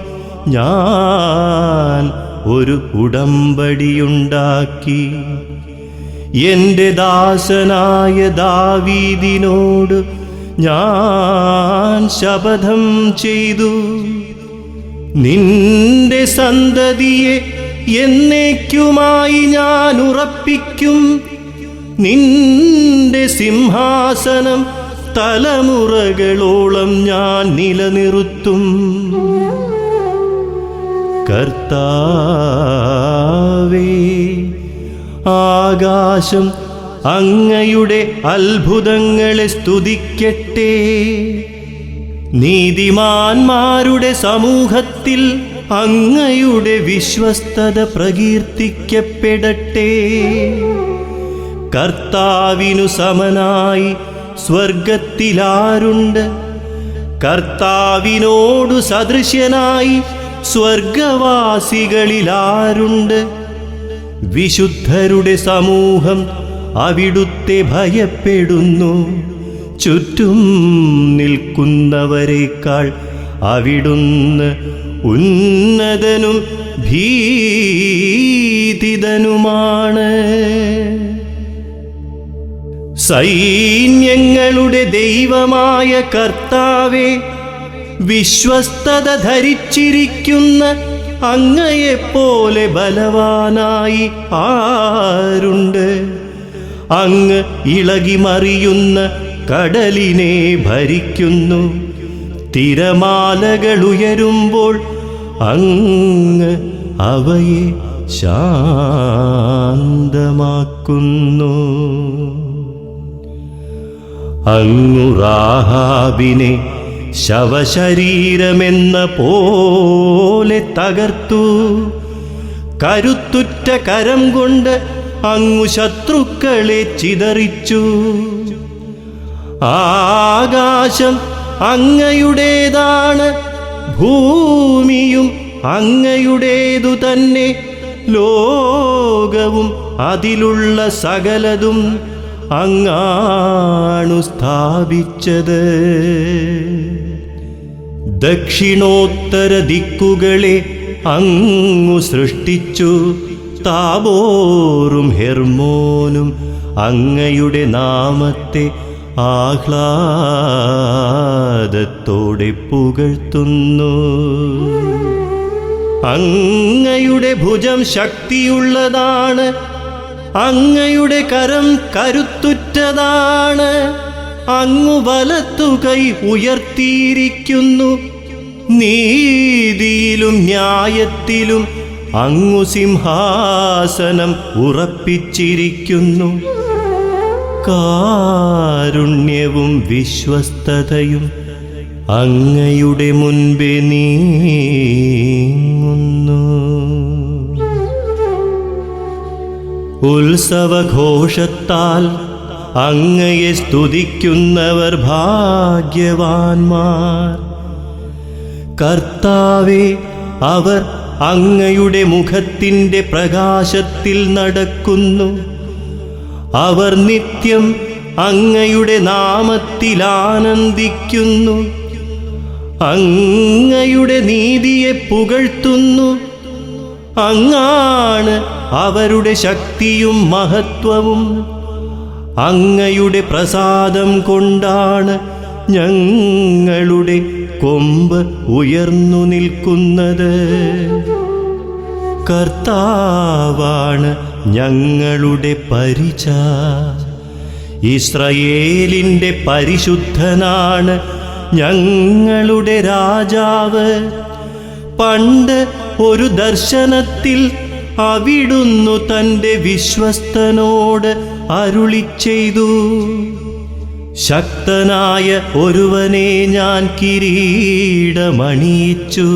ഞാൻ ഒരു ഉടമ്പടിയുണ്ടാക്കി. എൻ്റെ ദാസനായ ദാവീദിനോട് ഞാൻ ശപഥം ചെയ്തു, നിന്റെ സന്തതിയെ എന്നേക്കുമായി ഞാൻ ഉറപ്പിക്കും. നിന്റെ സിംഹാസനം തലമുറകളോളം ഞാൻ നിലനിർത്തും. കർത്താവേ, ആകാശം അങ്ങയുടെ അത്ഭുതങ്ങളെ സ്തുതിക്കട്ടെ. നീതിമാന്മാരുടെ സമൂഹത്തിൽ അങ്ങയുടെ വിശ്വസ്തത പ്രകീർത്തിക്കപ്പെടട്ടെ. കർത്താവിനു സമനായി സ്വർഗത്തിലാരുണ്ട്? കർത്താവിനോടു സദൃശ്യനായി സ്വർഗവാസികളിലാരുണ്ട്? വിശുദ്ധരുടെ സമൂഹം അവിടുത്തെ ഭയപ്പെടുന്നു. ചുറ്റും നിൽക്കുന്നവരെക്കാൾ അവിടുന്ന് ഉന്നതനും ഭീതിതനുമാണ്. സൈന്യങ്ങളുടെ ദൈവമായ കർത്താവേ, വിശ്വസ്തത ധരിച്ചിരിക്കുന്ന അങ്ങയെപ്പോലെ ബലവാനായി ആരുണ്ട്? അങ്ങ് ഇളകിമറിയുന്ന കടലിനെ ഭരിക്കുന്നു. തിരമാലകളുയരുമ്പോൾ അങ്ങ് അവയെ ശാന്തമാക്കുന്നു. അങ്ങു റാഹാബിനെ ശവശരീരമെന്ന പോലെ തകർത്തു. കരുത്തുറ്റ കരം കൊണ്ട് അങ്ങു ശത്രുക്കളെ ചിതറിച്ചു. ആകാശം അങ്ങയുടേതാണ്, ഭൂമിയും അങ്ങയുടേതു തന്നെ. ലോകവും അതിലുള്ള സകലതും അങ്ങാണു സ്ഥാപിച്ചത്. ദക്ഷിണോത്തര ദിക്കുകളെ അങ്ങു സൃഷ്ടിച്ചു. താബോറും ഹെർമോനും അങ്ങയുടെ നാമത്തെ ആഹ്ലാദത്തോടെ പുകഴ്ത്തുന്നു. അങ്ങയുടെ ഭുജം ശക്തിയുള്ളതാണ്, അങ്ങയുടെ കരം കരുത്തുറ്റതാണ്. അങ്ങു വലത്തുകൈ ഉയർത്തിയിരിക്കുന്നു. നീതിയിലും ന്യായത്തിലും അങ്ങു സിംഹാസനം ഉറപ്പിച്ചിരിക്കുന്നു. കാരുണ്യവും വിശ്വസ്തതയും അങ്ങയുടെ മുൻപേ നീങ്ങുന്നു. ഉത്സവഘോഷത്താൽ അങ്ങയെ സ്തുതിക്കുന്നവർ ഭാഗ്യവാന്മാർ. കർത്താവേ, അവർ അങ്ങയുടെ മുഖത്തിൻ്റെ പ്രകാശത്തിൽ നടക്കുന്നു. അവർ നിത്യം അങ്ങയുടെ നാമത്തിൽ ആനന്ദിക്കുന്നു. അങ്ങയുടെ നീതിയെ പുകഴ്ത്തുന്നു. അങ്ങാണ് അവരുടെ ശക്തിയും മഹത്വവും. അങ്ങയുടെ പ്രസാദം കൊണ്ടാണ് ഞങ്ങളുടെ കൊമ്പ് ഉയർന്നു നിൽക്കുന്നത്. കർത്താവാണ് ഞങ്ങളുടെ പരിച. ഇസ്രായേലിൻ്റെ പരിശുദ്ധനാണ് ഞങ്ങളുടെ രാജാവ്. പണ്ട് ഒരു ദർശനത്തിൽ അവിടുന്നു തൻ്റെ വിശ്വസ്തനോട് അരുളിച്ചെയ്തു, ശക്തനായ ഒരുവനെ ഞാൻ കിരീടമണിയിച്ചു.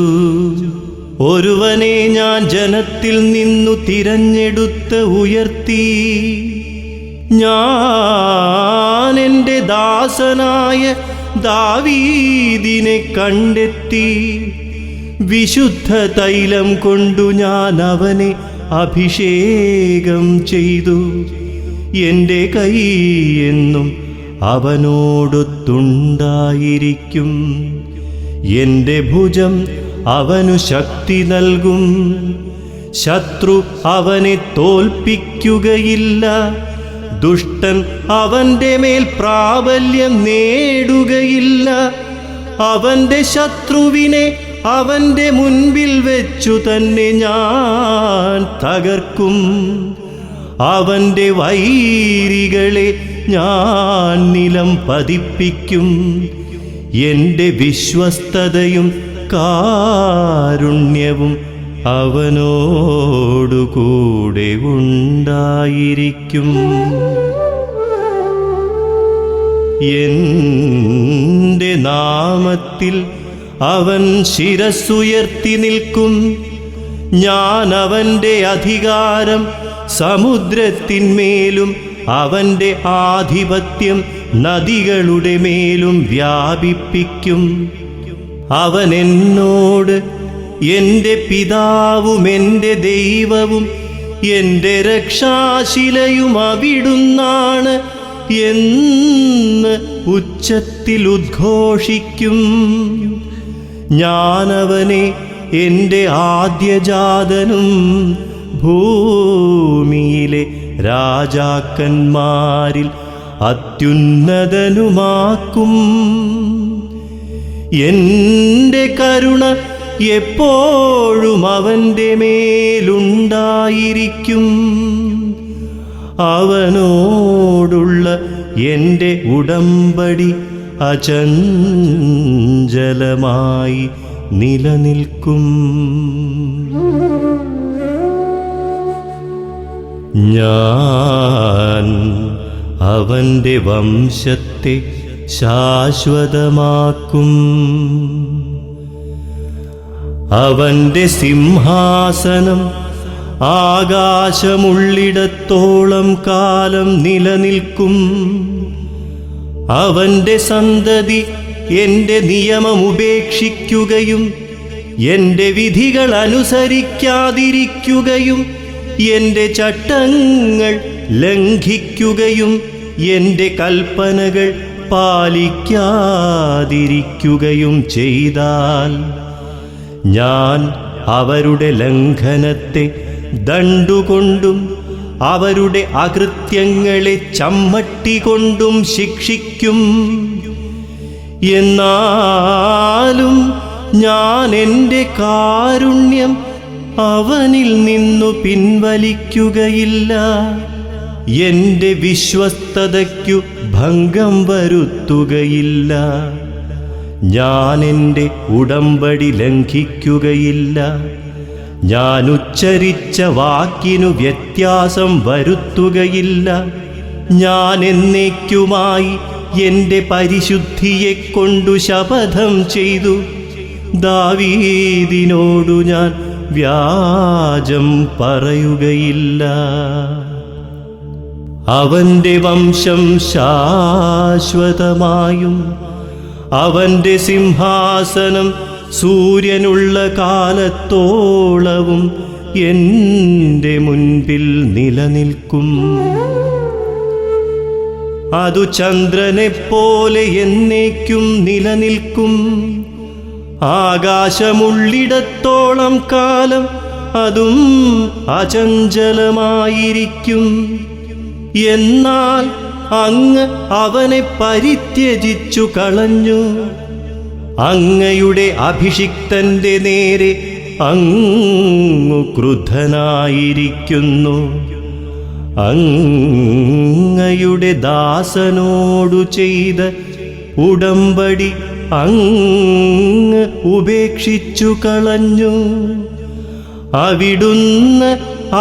ഒരുവനെ ഞാൻ ജനത്തിൽ നിന്നു തിരഞ്ഞെടുത്ത് ഉയർത്തി. ഞാൻ എൻ്റെ ദാസനായ ദാവീദിനെ കണ്ടെത്തി. വിശുദ്ധ തൈലം കൊണ്ടു ഞാൻ അവനെ അഭിഷേകം ചെയ്തു. എൻ്റെ കൈ എന്നും അവനോടൊത്തുണ്ടായിരിക്കും. എൻ്റെ ഭുജം അവനു ശക്തി നൽകും. ശത്രു അവനെ തോൽപ്പിക്കുകയില്ല. ദുഷ്ടൻ അവൻ്റെ മേൽ പ്രാബല്യം നേടുകയില്ല. അവൻ്റെ ശത്രുവിനെ അവൻ്റെ മുൻപിൽ വെച്ചു തന്നെ ഞാൻ തകർക്കും. അവൻ്റെ വൈരികളെ ഞാൻ നിലം പതിപ്പിക്കും. എൻ്റെ വിശ്വസ്തതയും കാരുണ്യവും അവനോടുകൂടെ ഉണ്ടായിരിക്കും. എൻ്റെ നാമത്തിൽ അവൻ ശിരസ്സുയർത്തി നിൽക്കും. ഞാൻ അവൻ്റെ അധികാരം സമുദ്രത്തിന്മേലും അവൻ്റെ ആധിപത്യം നദികളുടെ മേലും വ്യാപിപ്പിക്കും. അവൻ എന്നോട്, എൻ്റെ പിതാവും എൻ്റെ ദൈവവും എൻ്റെ രക്ഷാശിലയും അവിടുന്നാണ് എന്ന് ഉച്ചത്തിൽ ഉദ്ഘോഷിക്കും. ഞാനവനെ എൻ്റെ ആദ്യജാതനും ഭൂമിയിലെ രാജാക്കന്മാരിൽ അത്യുന്നതനുമാക്കും. എൻ്റെ കരുണ എപ്പോഴും അവൻ്റെ മേലുണ്ടായിരിക്കും. അവനോടുള്ള എൻ്റെ ഉടമ്പടി അചഞ്ചലമായി നിലനിൽക്കും. ഞാൻ അവൻ്റെ വംശത്തെ ശാശ്വതമാക്കും. അവൻ്റെ സിംഹാസനം ആകാശമുള്ളിടത്തോളം കാലം നിലനിൽക്കും. അവൻ്റെ സന്തതി എൻ്റെ നിയമം ഉപേക്ഷിക്കുകയും എൻ്റെ വിധികൾ അനുസരിക്കാതിരിക്കുകയും എൻ്റെ ചട്ടങ്ങൾ ലംഘിക്കുകയും എൻ്റെ കൽപ്പനകൾ പാലിക്കാതിരിക്കുകയും ചെയ്താൽ ഞാൻ അവരുടെ ലംഘനത്തെ ദണ്ഡുകൊണ്ടും അവരുടെ അകൃത്യങ്ങളെ ചമ്മട്ടി കൊണ്ടും ശിക്ഷിക്കും. എന്നാലും ഞാൻ എൻ്റെ കാരുണ്യം അവനിൽ നിന്നു പിൻവലിക്കുകയില്ല. എൻ്റെ വിശ്വസ്തതയ്ക്കു ഭംഗം വരുത്തുകയില്ല. ഞാൻ എൻ്റെ ഉടമ്പടി ലംഘിക്കുകയില്ല. ഞാൻ ഉച്ചരിച്ച വാക്കിനു വ്യത്യാസം വരുത്തുകയില്ല. ഞാൻ എന്നേക്കുമായി എൻ്റെ പരിശുദ്ധിയെ കൊണ്ടു ശപഥം ചെയ്തു. ദാവീദിനോടു ഞാൻ വ്യാജം പറയുകയില്ല. അവൻ്റെ വംശം ശാശ്വതമായും അവൻ്റെ സിംഹാസനം സൂര്യനുള്ള കാലത്തോളവും എൻ്റെ മുൻപിൽ നിലനിൽക്കും. അതു ചന്ദ്രനെപ്പോലെ എന്നേക്കും നിലനിൽക്കും. ആകാശമുള്ളിടത്തോളം കാലം അതും അചഞ്ചലമായിരിക്കും. എന്നാൽ അങ്ങ് അവനെ പരിത്യജിച്ചു കളഞ്ഞു. അങ്ങയുടെ അഭിഷിക്തന്റെ നേരെ അങ്ങു ക്രുദ്ധനായിരിക്കുന്നു. അങ്ങയുടെ ദാസനോടു ചെയ്ത ഉടമ്പടി അങ്ങ് ഉപേക്ഷിച്ചു കളഞ്ഞു. അവിടുന്ന്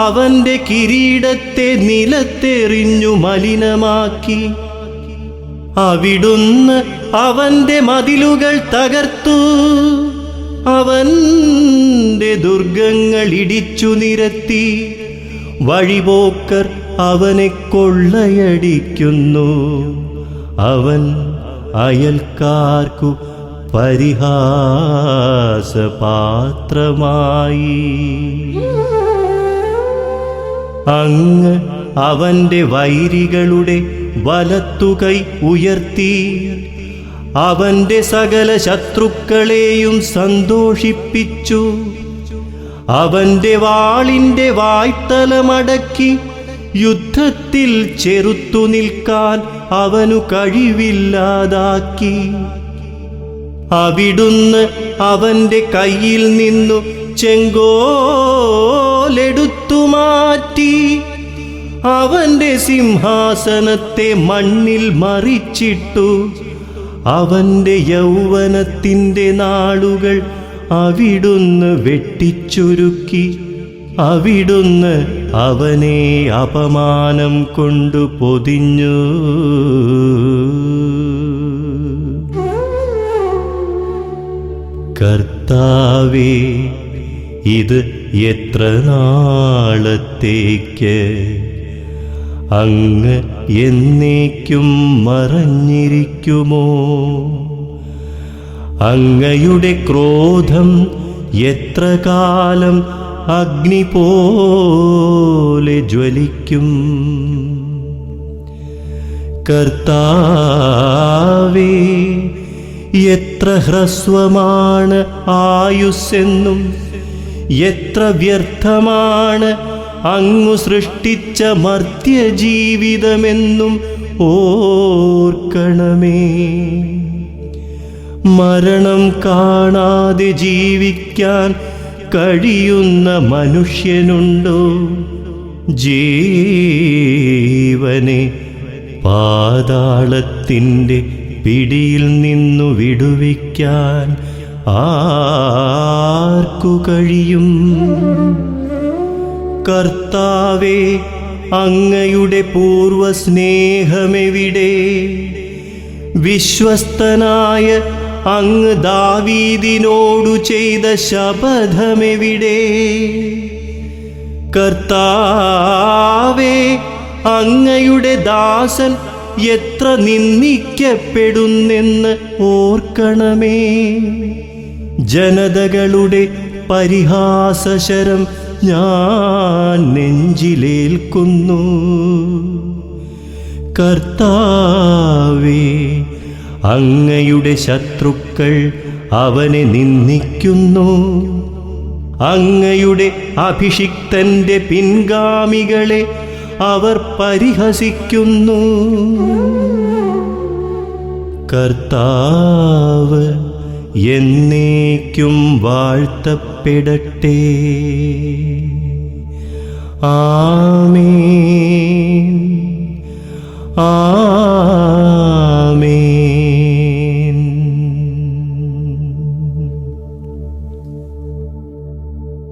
അവന്റെ കിരീടത്തെ നിലത്തെറിഞ്ഞു മലിനമാക്കി. അവിടുന്ന് അവന്റെ മതിലുകൾ തകർത്തു. അവന്റെ ദുർഗങ്ങൾ ഇടിച്ചു നിരത്തി. വഴിപോക്കർ അവനെ കൊള്ളയടിക്കുന്നു. അവൻ അയൽക്കാർക്കു പരിഹാസപാത്രമായി. അങ്ങ് അവന്റെ വൈരികളുടെ വലത്തുകൈ ഉയർത്തി. അവന്റെ സകല ശത്രുക്കളെയും സന്തോഷിപ്പിച്ചു. അവന്റെ വാളിന്റെ വായ്ത്തലമടക്കി. യുദ്ധത്തിൽ ചെറുത്തു നിൽക്കാൻ അവനു കഴിവില്ലാതാക്കി. അവിടുന്ന് അവന്റെ കയ്യിൽ നിന്നു ചെങ്കോലെടുത്തു മാറ്റി. അവന്റെ സിംഹാസനത്തെ മണ്ണിൽ മറിച്ചിട്ടു. അവന്റെ യൗവനത്തിൻ്റെ നാളുകൾ അവിടുന്ന് വെട്ടിച്ചുരുക്കി. അവിടുന്ന് അവനെ അപമാനം കൊണ്ടു പൊതിഞ്ഞു. കർത്താവേ, ഇത് എത്ര നാളത്തേക്ക്? അങ്ങ് എന്നേക്കും മറഞ്ഞിരിക്കുമോ? അങ്ങയുടെ ക്രോധം എത്ര കാലം അഗ്നി പോലെ ജ്വലിക്കും? കർത്താവേ, എത്ര ഹ്രസ്വമാണ് ആയുസ്സെന്നും എത്ര വ്യർത്ഥമാണ് അങ്ങു സൃഷ്ടിച്ച മർത്യജീവിതമെന്നും ഓർക്കണമേ. മരണം കാണാതെ ജീവിക്കാൻ കഴിയുന്ന മനുഷ്യനുണ്ടോ? ജീവനെ പാതാളത്തിൻ്റെ പിടിയിൽ നിന്നു വിടുവിക്കാൻ ആർക്കു കഴിയും? കർത്താവേ, അങ്ങയുടെ പൂർവസ്നേഹമെവിടെ? വിശ്വസ്തനായ അങ്ങ് ദാവീദിനോടു ചെയ്ത ശപഥമെവിടെ? കർത്താവേ, അങ്ങയുടെ ദാസൻ എത്ര നിന്ദിക്കപ്പെടുന്നെന്ന് ഓർക്കണമേ. ജനതകളുടെ പരിഹാസശരം ഞാൻ നെഞ്ചിലേൽക്കുന്നു. കർത്താവേ, അങ്ങയുടെ ശത്രുക്കൾ അവനെ നിന്ദിക്കുന്നു. അങ്ങയുടെ അഭിഷിക്തന്റെ പിൻഗാമികളെ അവർ പരിഹസിക്കുന്നു. കർത്താവ് എന്നേക്കും വാഴ്ത്തപ്പെടട്ടെ. ആമേൻ.